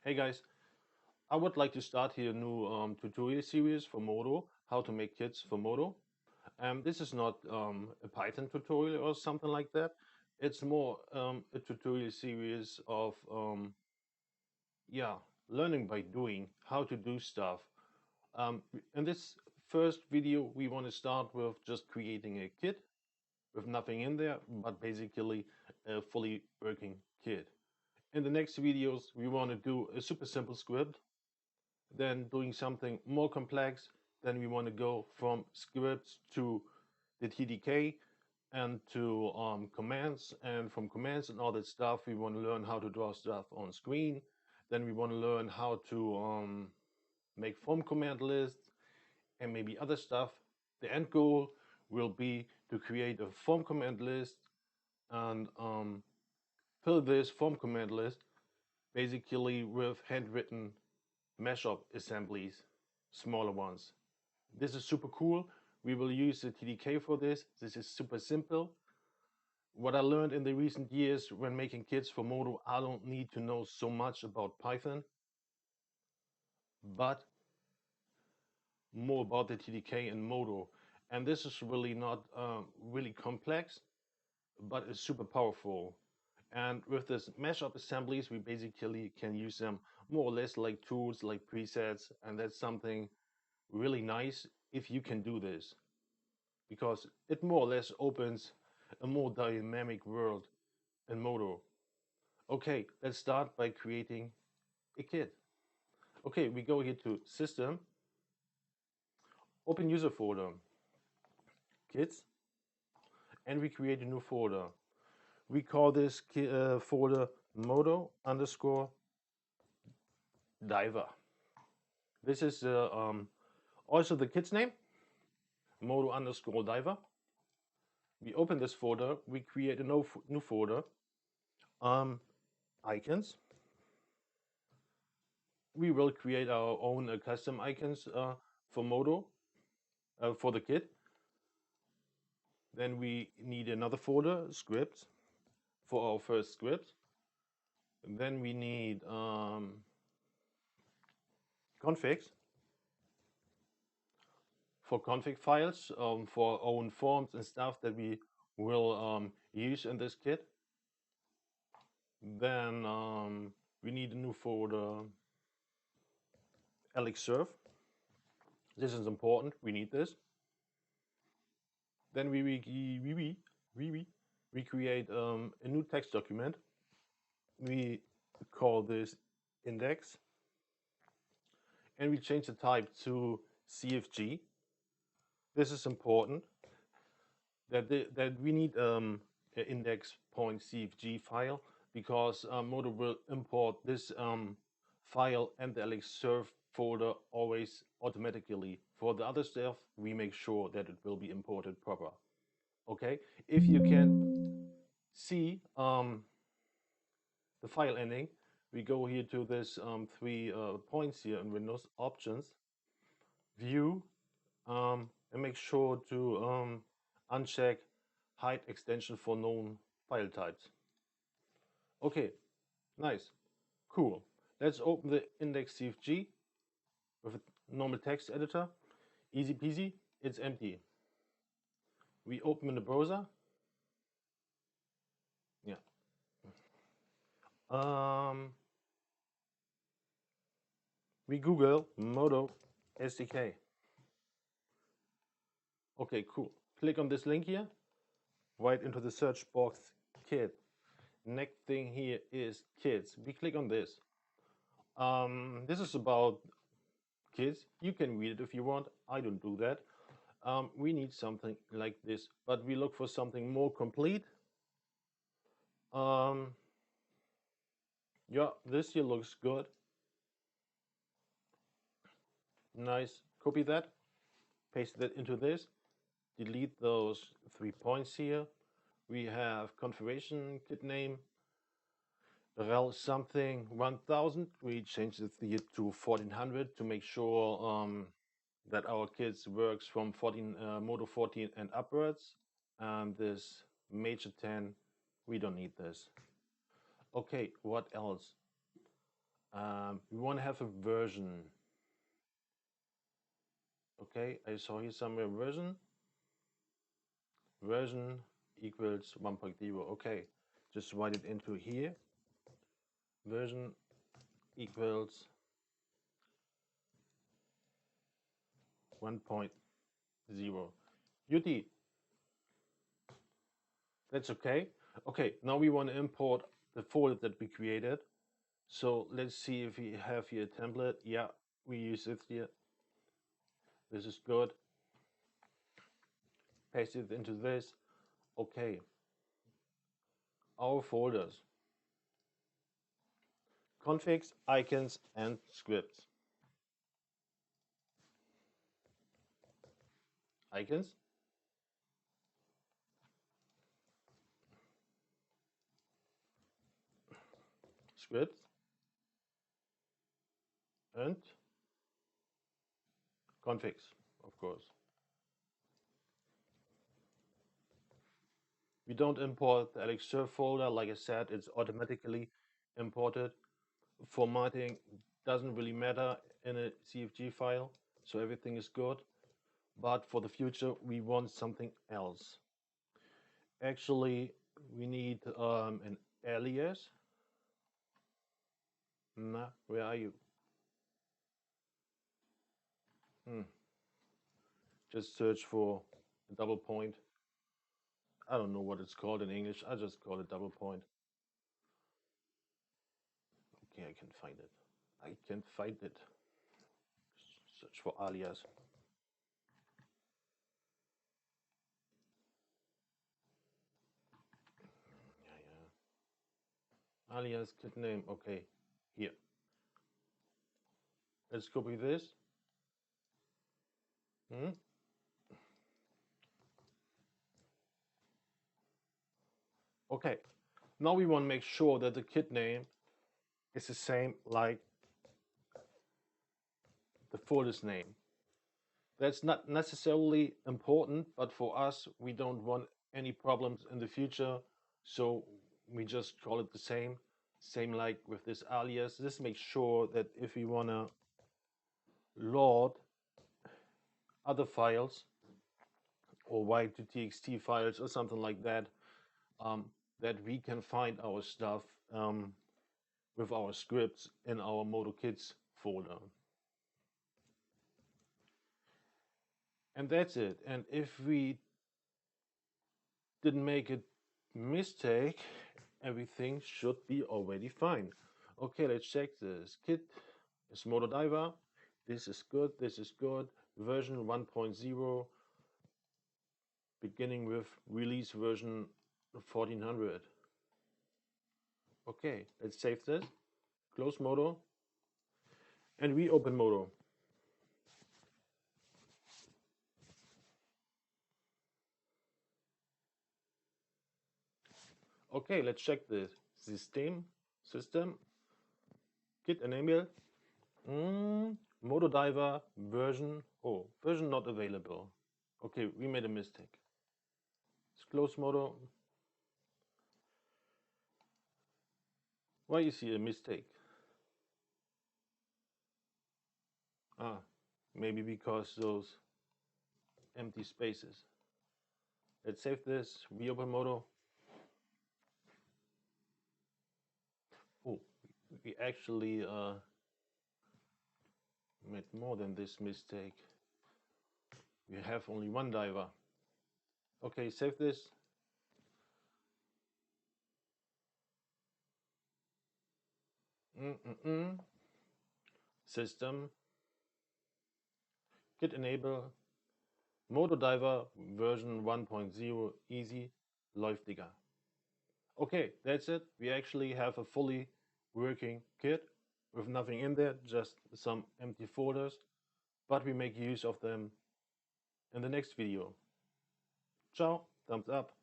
Hey guys, I would like to start here a new tutorial series for Modo, how to make kits for Modo. This is not a Python tutorial or something like that. It's more a tutorial series of yeah, learning by doing, how to do stuff. In this first video, we want to start with just creating a kit with nothing in there, but basically a fully working kit. In the next videos, we want to do a super simple script, then doing something more complex. Then we want to go from scripts to the TDK and to commands. And from commands and all that stuff, we want to learn how to draw stuff on screen. Then we want to learn how to make form command lists and maybe other stuff. The end goal will be to create a form command list and fill this form command list basically with handwritten mashup assemblies, smaller ones. This is super cool. We will use the TDK for this. This is super simple. What I learned in the recent years when making kits for Modo, I don't need to know so much about Python, but more about the TDK and Modo. And this is really not really complex, but it's super powerful. And with this mashup assemblies, we basically can use them more or less like tools, like presets, and that's something really nice if you can do this, because it more or less opens a more dynamic world in Modo. Okay, let's start by creating a kit. Okay, we go here to System, Open User Folder, Kits, and we create a new folder. We call this folder Modo underscore diver. This is also the kit's name, Modo underscore diver. We open this folder, we create a new folder, um, icons. We will create our own custom icons for Modo for the kit. Then we need another folder, scripts, for our first script. And then we need configs for config files for our own forms and stuff that we will use in this kit. Then we need a new folder, lxserve. This is important. We need this. Then we create a new text document. We call this index, and we change the type to CFG. This is important that we need an index.cfg file, because Modo will import this file and the lxserve folder always automatically. For the other stuff, we make sure that it will be imported proper. Okay, if you can see the file ending, we go here to this three points here in Windows options, view, and make sure to uncheck hide extension for known file types. Okay, nice, cool. Let's open the index.cfg with a normal text editor. Easy peasy, it's empty. We open in the browser. Yeah. We Google Modo SDK. Okay, cool. Click on this link here, right into the search box, kit. Next thing here is kids. We click on this. This is about kids. You can read it if you want. I don't do that. We need something like this, but we look for something more complete. Um, yeah, this here looks good. Nice. Copy that, paste that into this, delete those 3 points here. We have configuration kit name, rel something 1000. We change it here to 1400 to make sure that our kits works from Modo 14 and upwards. And this major 10, we don't need this. Okay, what else? We want to have a version. Okay, I saw here somewhere version equals 1.0. Okay, just write it into here. Version equals 1.0. Beauty. That's okay. Okay, now we want to import the folder that we created. So let's see if we have here a template. Yeah, we use it here. This is good. Paste it into this. Okay. Our folders. Configs, icons, and scripts. Icons. Scripts. And configs, of course. We don't import the Elixir folder. Like I said, it's automatically imported. Formatting doesn't really matter in a CFG file, so everything is good. But for the future, we want something else. Actually, we need an alias. Nah, where are you? Just search for a double point. I don't know what it's called in English. I just call it double point. Okay, I can find it. I can find it. Search for alias. Yeah. Alias kit name. Okay, here. Let's copy this. Okay, now we want to make sure that the kit name is the same like the folder's name. That's not necessarily important, but for us, we don't want any problems in the future, so we just call it the same like with this alias. This makes sure that if we want to load other files or write to txt files or something like that, that we can find our stuff with our scripts in our Modo Kits folder. And that's it. And if we didn't make a mistake, everything should be already fine. Okay, let's check this. Kit is Modo Diver. This is good. This is good. Version 1.0, beginning with release version 1400. Okay, let's save this. Close Modo and reopen Modo. Okay, let's check this. System, Git enable, Modo Diver version, version not available. Okay, we made a mistake. Let's close Modo. Why you see a mistake? Maybe because those empty spaces. Let's save this, reopen Modo. Oh, we actually made more than this mistake. We have only one diver. Okay, save this. System, Git enable, Modo Diver version 1.0 easy, läuft Digga. Okay, that's it. We actually have a fully working kit with nothing in there, just some empty folders, but we make use of them in the next video. Ciao, thumbs up.